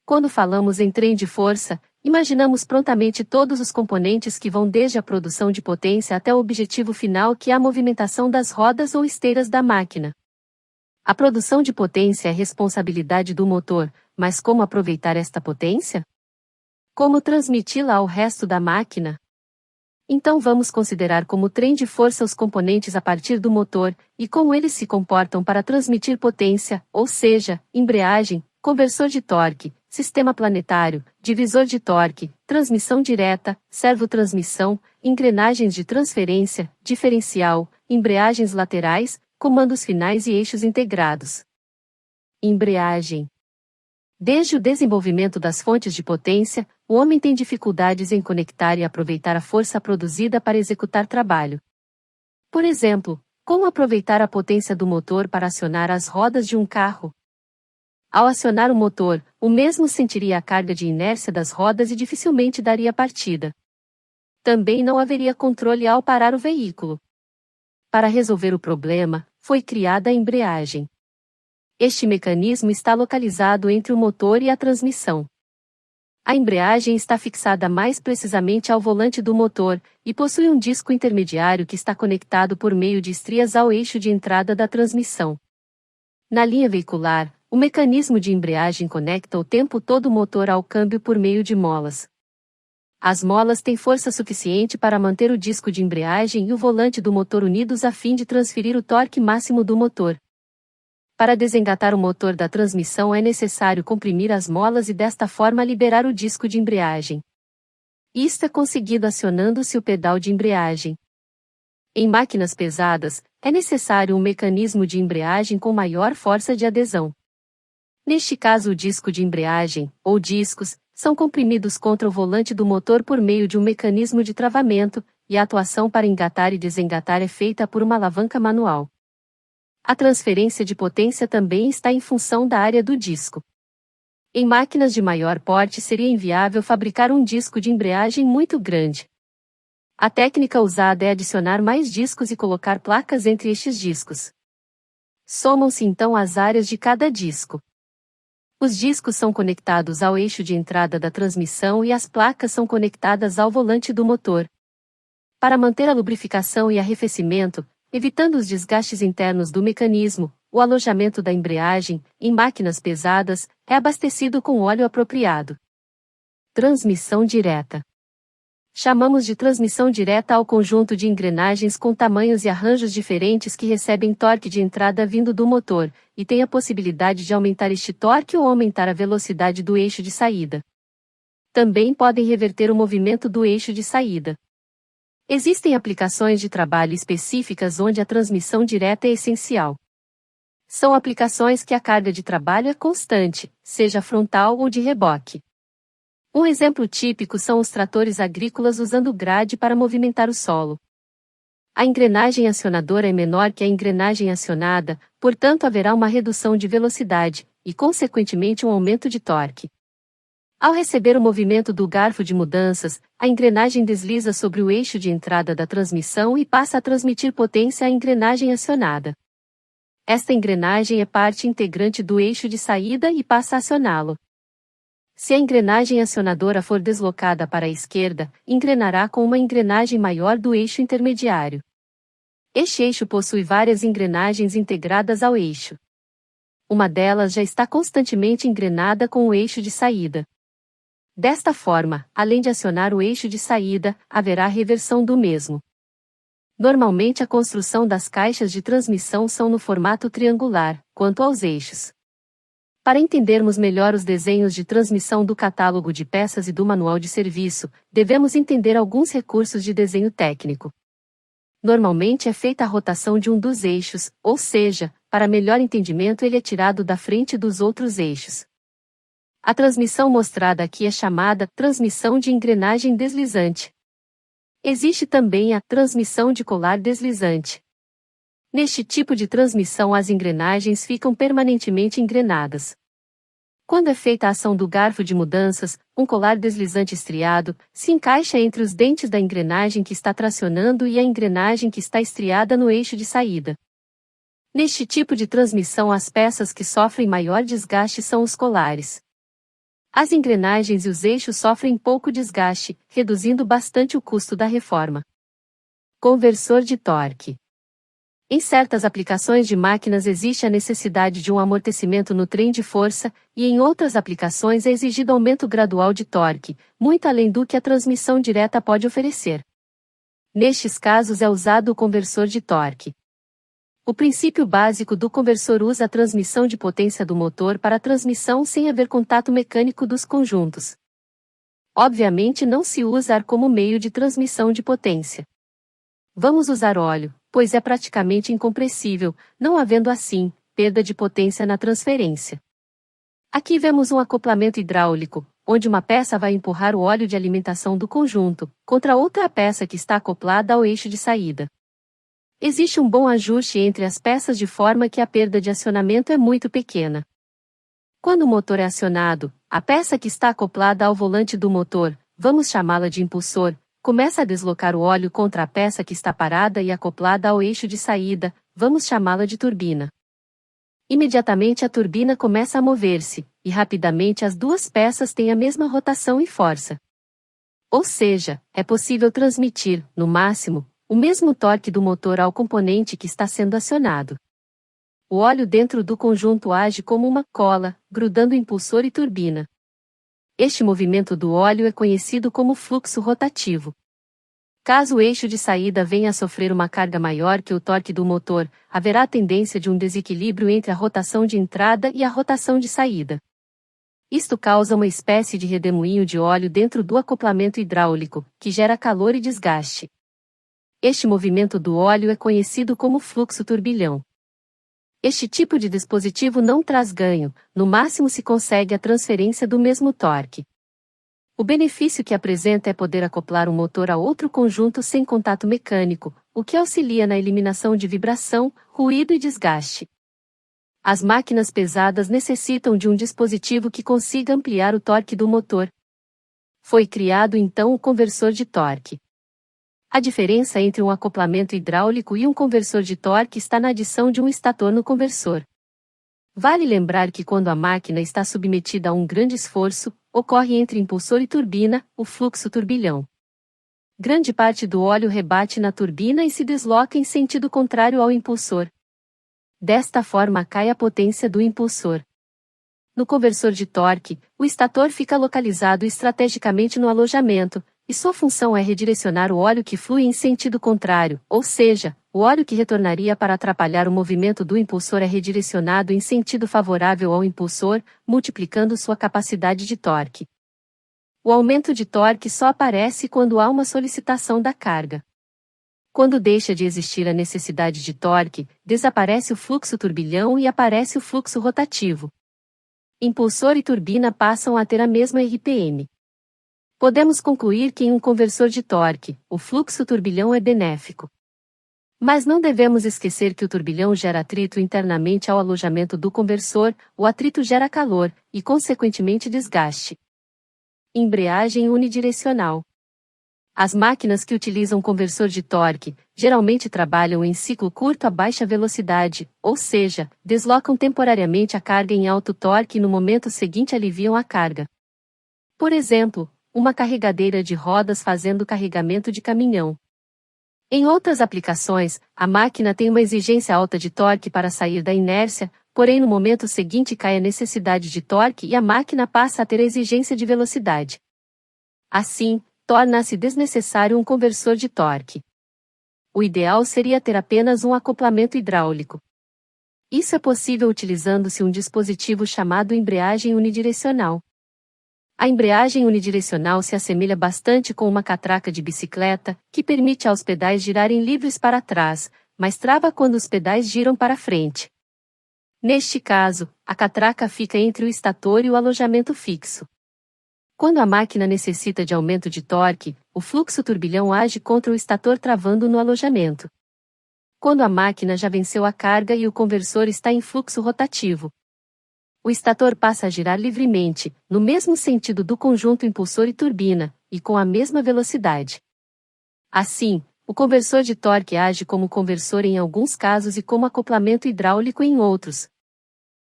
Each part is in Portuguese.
Quando falamos em trem de força, imaginamos prontamente todos os componentes que vão desde a produção de potência até o objetivo final, que é a movimentação das rodas ou esteiras da máquina. A produção de potência é responsabilidade do motor, mas como aproveitar esta potência? Como transmiti-la ao resto da máquina? Então vamos considerar como trem de força os componentes a partir do motor, e como eles se comportam para transmitir potência, ou seja, embreagem, conversor de torque, sistema planetário, divisor de torque, transmissão direta, servotransmissão, engrenagens de transferência, diferencial, embreagens laterais, comandos finais e eixos integrados. Embreagem. Desde o desenvolvimento das fontes de potência, o homem tem dificuldades em conectar e aproveitar a força produzida para executar trabalho. Por exemplo, como aproveitar a potência do motor para acionar as rodas de um carro? Ao acionar o motor, o mesmo sentiria a carga de inércia das rodas e dificilmente daria partida. Também não haveria controle ao parar o veículo. Para resolver o problema, foi criada a embreagem. Este mecanismo está localizado entre o motor e a transmissão. A embreagem está fixada mais precisamente ao volante do motor, e possui um disco intermediário que está conectado por meio de estrias ao eixo de entrada da transmissão. Na linha veicular, o mecanismo de embreagem conecta o tempo todo o motor ao câmbio por meio de molas. As molas têm força suficiente para manter o disco de embreagem e o volante do motor unidos a fim de transferir o torque máximo do motor. Para desengatar o motor da transmissão é necessário comprimir as molas e desta forma liberar o disco de embreagem. Isto é conseguido acionando-se o pedal de embreagem. Em máquinas pesadas, é necessário um mecanismo de embreagem com maior força de adesão. Neste caso, o disco de embreagem, ou discos, são comprimidos contra o volante do motor por meio de um mecanismo de travamento, e a atuação para engatar e desengatar é feita por uma alavanca manual. A transferência de potência também está em função da área do disco. Em máquinas de maior porte seria inviável fabricar um disco de embreagem muito grande. A técnica usada é adicionar mais discos e colocar placas entre estes discos. Somam-se então as áreas de cada disco. Os discos são conectados ao eixo de entrada da transmissão e as placas são conectadas ao volante do motor. Para manter a lubrificação e arrefecimento, evitando os desgastes internos do mecanismo, o alojamento da embreagem, em máquinas pesadas, é abastecido com óleo apropriado. Transmissão direta. Chamamos de transmissão direta ao conjunto de engrenagens com tamanhos e arranjos diferentes que recebem torque de entrada vindo do motor, e tem a possibilidade de aumentar este torque ou aumentar a velocidade do eixo de saída. Também podem reverter o movimento do eixo de saída. Existem aplicações de trabalho específicas onde a transmissão direta é essencial. São aplicações que a carga de trabalho é constante, seja frontal ou de reboque. Um exemplo típico são os tratores agrícolas usando grade para movimentar o solo. A engrenagem acionadora é menor que a engrenagem acionada, portanto haverá uma redução de velocidade, e consequentemente um aumento de torque. Ao receber o movimento do garfo de mudanças, a engrenagem desliza sobre o eixo de entrada da transmissão e passa a transmitir potência à engrenagem acionada. Esta engrenagem é parte integrante do eixo de saída e passa a acioná-lo. Se a engrenagem acionadora for deslocada para a esquerda, engrenará com uma engrenagem maior do eixo intermediário. Este eixo possui várias engrenagens integradas ao eixo. Uma delas já está constantemente engrenada com o eixo de saída. Desta forma, além de acionar o eixo de saída, haverá reversão do mesmo. Normalmente a construção das caixas de transmissão são no formato triangular, quanto aos eixos. Para entendermos melhor os desenhos de transmissão do catálogo de peças e do manual de serviço, devemos entender alguns recursos de desenho técnico. Normalmente é feita a rotação de um dos eixos, ou seja, para melhor entendimento ele é tirado da frente dos outros eixos. A transmissão mostrada aqui é chamada transmissão de engrenagem deslizante. Existe também a transmissão de colar deslizante. Neste tipo de transmissão as engrenagens ficam permanentemente engrenadas. Quando é feita a ação do garfo de mudanças, um colar deslizante estriado se encaixa entre os dentes da engrenagem que está tracionando e a engrenagem que está estriada no eixo de saída. Neste tipo de transmissão as peças que sofrem maior desgaste são os colares. As engrenagens e os eixos sofrem pouco desgaste, reduzindo bastante o custo da reforma. Conversor de torque. Em certas aplicações de máquinas existe a necessidade de um amortecimento no trem de força, e em outras aplicações é exigido aumento gradual de torque, muito além do que a transmissão direta pode oferecer. Nestes casos é usado o conversor de torque. O princípio básico do conversor usa a transmissão de potência do motor para a transmissão sem haver contato mecânico dos conjuntos. Obviamente não se usa ar como meio de transmissão de potência. Vamos usar óleo, pois é praticamente incompressível, não havendo assim, perda de potência na transferência. Aqui vemos um acoplamento hidráulico, onde uma peça vai empurrar o óleo de alimentação do conjunto, contra outra peça que está acoplada ao eixo de saída. Existe um bom ajuste entre as peças de forma que a perda de acionamento é muito pequena. Quando o motor é acionado, a peça que está acoplada ao volante do motor, vamos chamá-la de impulsor, começa a deslocar o óleo contra a peça que está parada e acoplada ao eixo de saída, vamos chamá-la de turbina. Imediatamente a turbina começa a mover-se, e rapidamente as duas peças têm a mesma rotação e força. Ou seja, é possível transmitir, no máximo, o mesmo torque do motor ao componente que está sendo acionado. O óleo dentro do conjunto age como uma cola, grudando impulsor e turbina. Este movimento do óleo é conhecido como fluxo rotativo. Caso o eixo de saída venha a sofrer uma carga maior que o torque do motor, haverá a tendência de um desequilíbrio entre a rotação de entrada e a rotação de saída. Isto causa uma espécie de redemoinho de óleo dentro do acoplamento hidráulico, que gera calor e desgaste. Este movimento do óleo é conhecido como fluxo turbilhão. Este tipo de dispositivo não traz ganho, no máximo se consegue a transferência do mesmo torque. O benefício que apresenta é poder acoplar um motor a outro conjunto sem contato mecânico, o que auxilia na eliminação de vibração, ruído e desgaste. As máquinas pesadas necessitam de um dispositivo que consiga ampliar o torque do motor. Foi criado então o conversor de torque. A diferença entre um acoplamento hidráulico e um conversor de torque está na adição de um estator no conversor. Vale lembrar que quando a máquina está submetida a um grande esforço, ocorre entre impulsor e turbina, o fluxo turbilhão. Grande parte do óleo rebate na turbina e se desloca em sentido contrário ao impulsor. Desta forma cai a potência do impulsor. No conversor de torque, o estator fica localizado estrategicamente no alojamento, e sua função é redirecionar o óleo que flui em sentido contrário, ou seja, o óleo que retornaria para atrapalhar o movimento do impulsor é redirecionado em sentido favorável ao impulsor, multiplicando sua capacidade de torque. O aumento de torque só aparece quando há uma solicitação da carga. Quando deixa de existir a necessidade de torque, desaparece o fluxo turbilhão e aparece o fluxo rotativo. Impulsor e turbina passam a ter a mesma RPM. Podemos concluir que em um conversor de torque, o fluxo turbilhão é benéfico. Mas não devemos esquecer que o turbilhão gera atrito internamente ao alojamento do conversor, o atrito gera calor, e consequentemente desgaste. Embreagem unidirecional. As máquinas que utilizam conversor de torque, geralmente trabalham em ciclo curto a baixa velocidade, ou seja, deslocam temporariamente a carga em alto torque e no momento seguinte aliviam a carga. Por exemplo, uma carregadeira de rodas fazendo carregamento de caminhão. Em outras aplicações, a máquina tem uma exigência alta de torque para sair da inércia, porém no momento seguinte cai a necessidade de torque e a máquina passa a ter a exigência de velocidade. Assim, torna-se desnecessário um conversor de torque. O ideal seria ter apenas um acoplamento hidráulico. Isso é possível utilizando-se um dispositivo chamado embreagem unidirecional. A embreagem unidirecional se assemelha bastante com uma catraca de bicicleta, que permite aos pedais girarem livres para trás, mas trava quando os pedais giram para frente. Neste caso, a catraca fica entre o estator e o alojamento fixo. Quando a máquina necessita de aumento de torque, o fluxo turbilhão age contra o estator travando no alojamento. Quando a máquina já venceu a carga e o conversor está em fluxo rotativo, o estator passa a girar livremente, no mesmo sentido do conjunto impulsor e turbina, e com a mesma velocidade. Assim, o conversor de torque age como conversor em alguns casos e como acoplamento hidráulico em outros.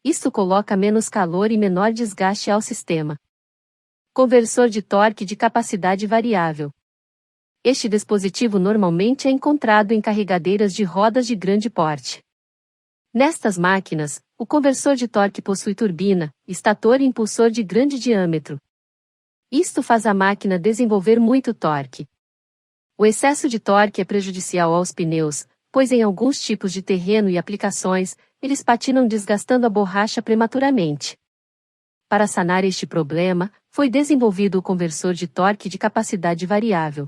Isto coloca menos calor e menor desgaste ao sistema. Conversor de torque de capacidade variável. Este dispositivo normalmente é encontrado em carregadeiras de rodas de grande porte. Nestas máquinas, o conversor de torque possui turbina, estator e impulsor de grande diâmetro. Isto faz a máquina desenvolver muito torque. O excesso de torque é prejudicial aos pneus, pois em alguns tipos de terreno e aplicações, eles patinam desgastando a borracha prematuramente. Para sanar este problema, foi desenvolvido o conversor de torque de capacidade variável.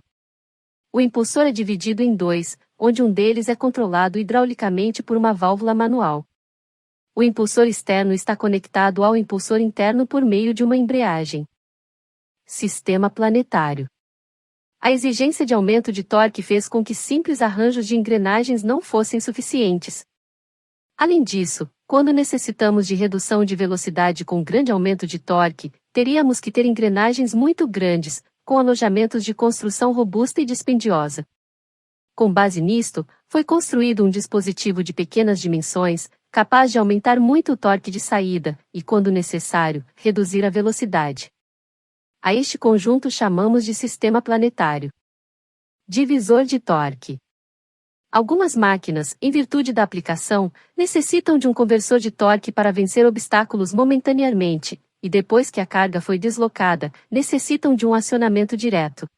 O impulsor é dividido em dois, onde um deles é controlado hidraulicamente por uma válvula manual. O impulsor externo está conectado ao impulsor interno por meio de uma embreagem. Sistema planetário. A exigência de aumento de torque fez com que simples arranjos de engrenagens não fossem suficientes. Além disso, quando necessitamos de redução de velocidade com grande aumento de torque, teríamos que ter engrenagens muito grandes, com alojamentos de construção robusta e dispendiosa. Com base nisto, foi construído um dispositivo de pequenas dimensões, capaz de aumentar muito o torque de saída, e quando necessário, reduzir a velocidade. A este conjunto chamamos de sistema planetário. Divisor de torque. Algumas máquinas, em virtude da aplicação, necessitam de um conversor de torque para vencer obstáculos momentaneamente, e depois que a carga foi deslocada, necessitam de um acionamento direto.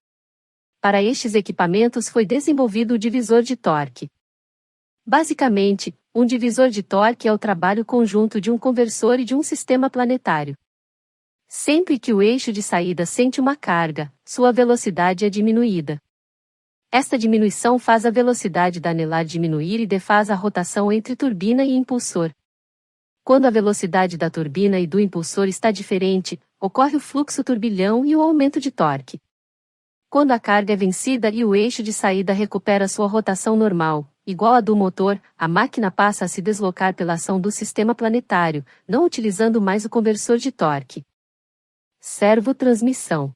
Para estes equipamentos foi desenvolvido o divisor de torque. Basicamente, um divisor de torque é o trabalho conjunto de um conversor e de um sistema planetário. Sempre que o eixo de saída sente uma carga, sua velocidade é diminuída. Esta diminuição faz a velocidade da anelar diminuir e defaz a rotação entre turbina e impulsor. Quando a velocidade da turbina e do impulsor está diferente, ocorre o fluxo turbilhão e o aumento de torque. Quando a carga é vencida e o eixo de saída recupera sua rotação normal, igual à do motor, a máquina passa a se deslocar pela ação do sistema planetário, não utilizando mais o conversor de torque. Servotransmissão.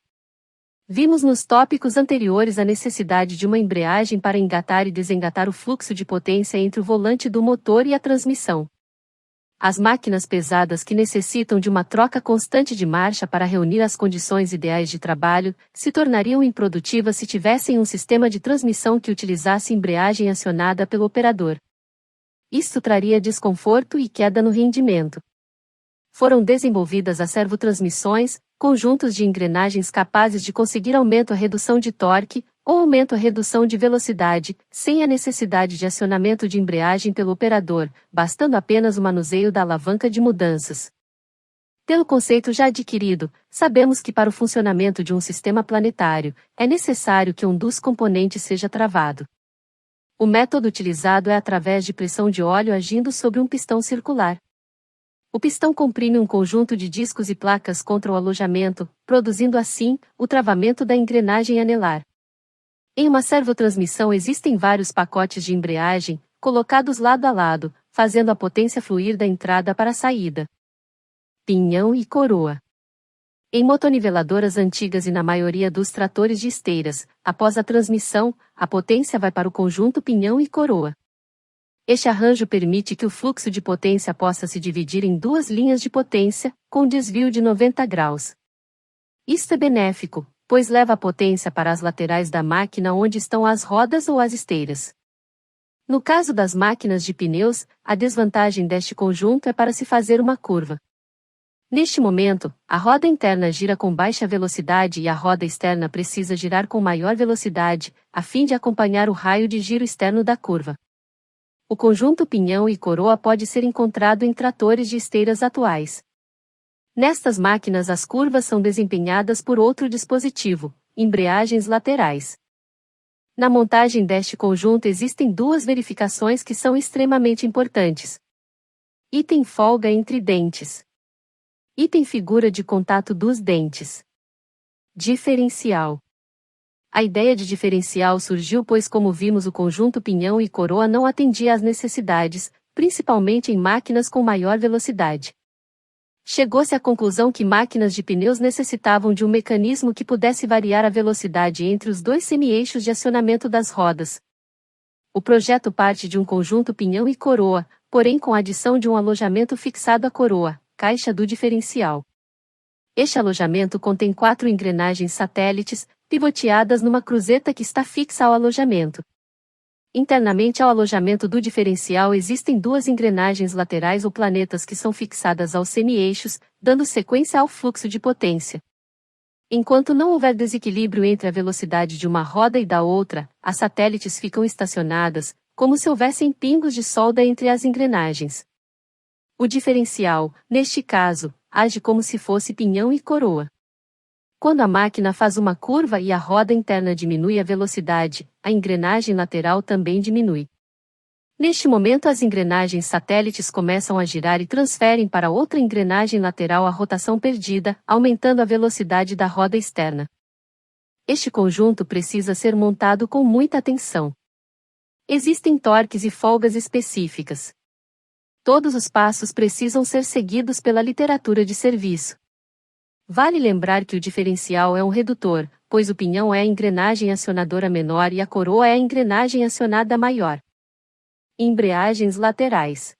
Vimos nos tópicos anteriores a necessidade de uma embreagem para engatar e desengatar o fluxo de potência entre o volante do motor e a transmissão. As máquinas pesadas que necessitam de uma troca constante de marcha para reunir as condições ideais de trabalho, se tornariam improdutivas se tivessem um sistema de transmissão que utilizasse embreagem acionada pelo operador. Isto traria desconforto e queda no rendimento. Foram desenvolvidas as servotransmissões, conjuntos de engrenagens capazes de conseguir aumento ou redução de torque, ou aumento ou redução de velocidade, sem a necessidade de acionamento de embreagem pelo operador, bastando apenas o manuseio da alavanca de mudanças. Pelo conceito já adquirido, sabemos que para o funcionamento de um sistema planetário, é necessário que um dos componentes seja travado. O método utilizado é através de pressão de óleo agindo sobre um pistão circular. O pistão comprime um conjunto de discos e placas contra o alojamento, produzindo assim, o travamento da engrenagem anelar. Em uma servotransmissão existem vários pacotes de embreagem, colocados lado a lado, fazendo a potência fluir da entrada para a saída. Pinhão e coroa. Em motoniveladoras antigas e na maioria dos tratores de esteiras, após a transmissão, a potência vai para o conjunto pinhão e coroa. Este arranjo permite que o fluxo de potência possa se dividir em duas linhas de potência, com desvio de 90 graus. Isto é benéfico, pois leva a potência para as laterais da máquina onde estão as rodas ou as esteiras. No caso das máquinas de pneus, a desvantagem deste conjunto é para se fazer uma curva. Neste momento, a roda interna gira com baixa velocidade e a roda externa precisa girar com maior velocidade, a fim de acompanhar o raio de giro externo da curva. O conjunto pinhão e coroa pode ser encontrado em tratores de esteiras atuais. Nestas máquinas as curvas são desempenhadas por outro dispositivo, embreagens laterais. Na montagem deste conjunto existem duas verificações que são extremamente importantes. Item folga entre dentes. Item figura de contato dos dentes. Diferencial. A ideia de diferencial surgiu pois como vimos o conjunto pinhão e coroa não atendia às necessidades, principalmente em máquinas com maior velocidade. Chegou-se à conclusão que máquinas de pneus necessitavam de um mecanismo que pudesse variar a velocidade entre os dois semi-eixos de acionamento das rodas. O projeto parte de um conjunto pinhão e coroa, porém com a adição de um alojamento fixado à coroa, caixa do diferencial. Este alojamento contém 4 engrenagens satélites, pivoteadas numa cruzeta que está fixa ao alojamento. Internamente ao alojamento do diferencial existem 2 engrenagens laterais ou planetas que são fixadas aos semi-eixos, dando sequência ao fluxo de potência. Enquanto não houver desequilíbrio entre a velocidade de uma roda e da outra, as satélites ficam estacionadas, como se houvessem pingos de solda entre as engrenagens. O diferencial, neste caso, age como se fosse pinhão e coroa. Quando a máquina faz uma curva e a roda interna diminui a velocidade, a engrenagem lateral também diminui. Neste momento as engrenagens satélites começam a girar e transferem para outra engrenagem lateral a rotação perdida, aumentando a velocidade da roda externa. Este conjunto precisa ser montado com muita atenção. Existem torques e folgas específicas. Todos os passos precisam ser seguidos pela literatura de serviço. Vale lembrar que o diferencial é um redutor, pois o pinhão é a engrenagem acionadora menor e a coroa é a engrenagem acionada maior. Embreagens laterais.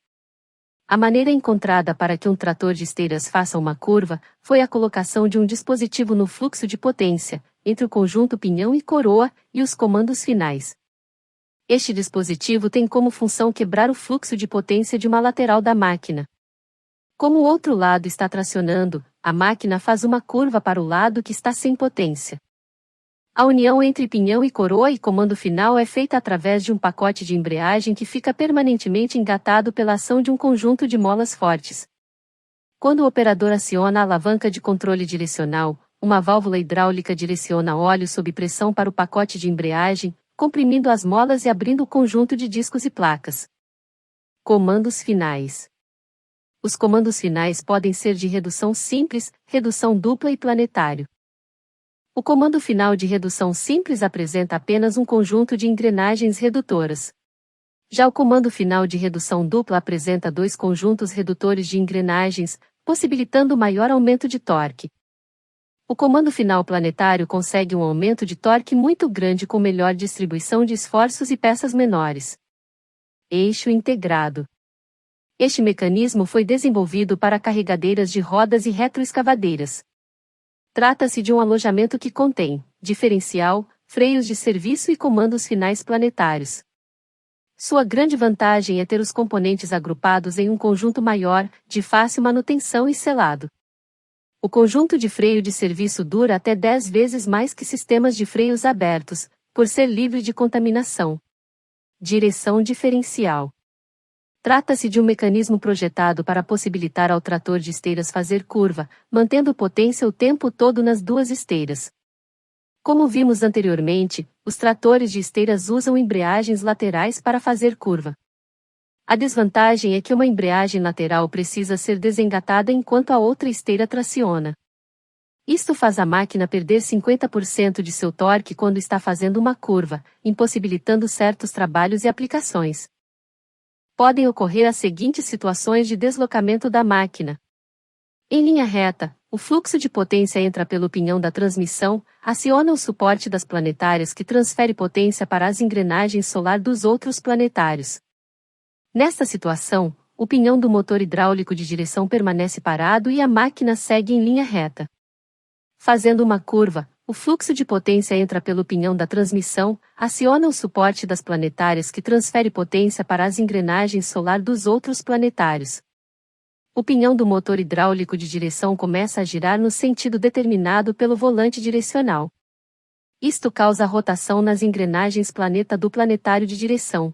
A maneira encontrada para que um trator de esteiras faça uma curva foi a colocação de um dispositivo no fluxo de potência, entre o conjunto pinhão e coroa, e os comandos finais. Este dispositivo tem como função quebrar o fluxo de potência de uma lateral da máquina. Como o outro lado está tracionando, a máquina faz uma curva para o lado que está sem potência. A união entre pinhão e coroa e comando final é feita através de um pacote de embreagem que fica permanentemente engatado pela ação de um conjunto de molas fortes. Quando o operador aciona a alavanca de controle direcional, uma válvula hidráulica direciona óleo sob pressão para o pacote de embreagem, comprimindo as molas e abrindo o conjunto de discos e placas. Comandos finais. Os comandos finais podem ser de redução simples, redução dupla e planetário. O comando final de redução simples apresenta apenas um conjunto de engrenagens redutoras. Já o comando final de redução dupla apresenta 2 conjuntos redutores de engrenagens, possibilitando maior aumento de torque. O comando final planetário consegue um aumento de torque muito grande com melhor distribuição de esforços e peças menores. Eixo integrado. Este mecanismo foi desenvolvido para carregadeiras de rodas e retroescavadeiras. Trata-se de um alojamento que contém diferencial, freios de serviço e comandos finais planetários. Sua grande vantagem é ter os componentes agrupados em um conjunto maior, de fácil manutenção e selado. O conjunto de freio de serviço dura até 10 vezes mais que sistemas de freios abertos, por ser livre de contaminação. Direção diferencial. Trata-se de um mecanismo projetado para possibilitar ao trator de esteiras fazer curva, mantendo potência o tempo todo nas 2 esteiras. Como vimos anteriormente, os tratores de esteiras usam embreagens laterais para fazer curva. A desvantagem é que uma embreagem lateral precisa ser desengatada enquanto a outra esteira traciona. Isto faz a máquina perder 50% de seu torque quando está fazendo uma curva, impossibilitando certos trabalhos e aplicações. Podem ocorrer as seguintes situações de deslocamento da máquina. Em linha reta, o fluxo de potência entra pelo pinhão da transmissão, aciona o suporte das planetárias que transfere potência para as engrenagens solar dos outros planetários. Nesta situação, o pinhão do motor hidráulico de direção permanece parado e a máquina segue em linha reta. Fazendo uma curva, o fluxo de potência entra pelo pinhão da transmissão, aciona o suporte das planetárias que transfere potência para as engrenagens solar dos outros planetários. O pinhão do motor hidráulico de direção começa a girar no sentido determinado pelo volante direcional. Isto causa rotação nas engrenagens planeta do planetário de direção.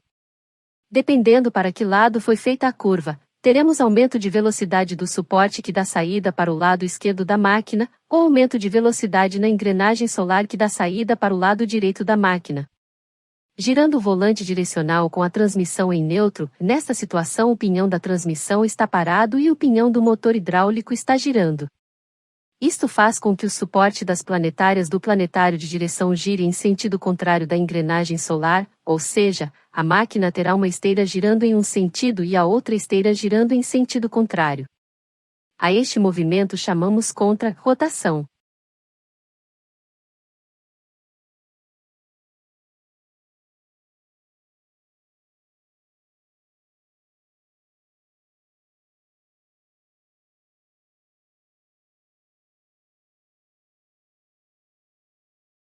Dependendo para que lado foi feita a curva, teremos aumento de velocidade do suporte que dá saída para o lado esquerdo da máquina, ou aumento de velocidade na engrenagem solar que dá saída para o lado direito da máquina. Girando o volante direcional com a transmissão em neutro, nesta situação o pinhão da transmissão está parado e o pinhão do motor hidráulico está girando. Isto faz com que o suporte das planetárias do planetário de direção gire em sentido contrário da engrenagem solar, ou seja, a máquina terá uma esteira girando em um sentido e a outra esteira girando em sentido contrário. A este movimento chamamos contra-rotação.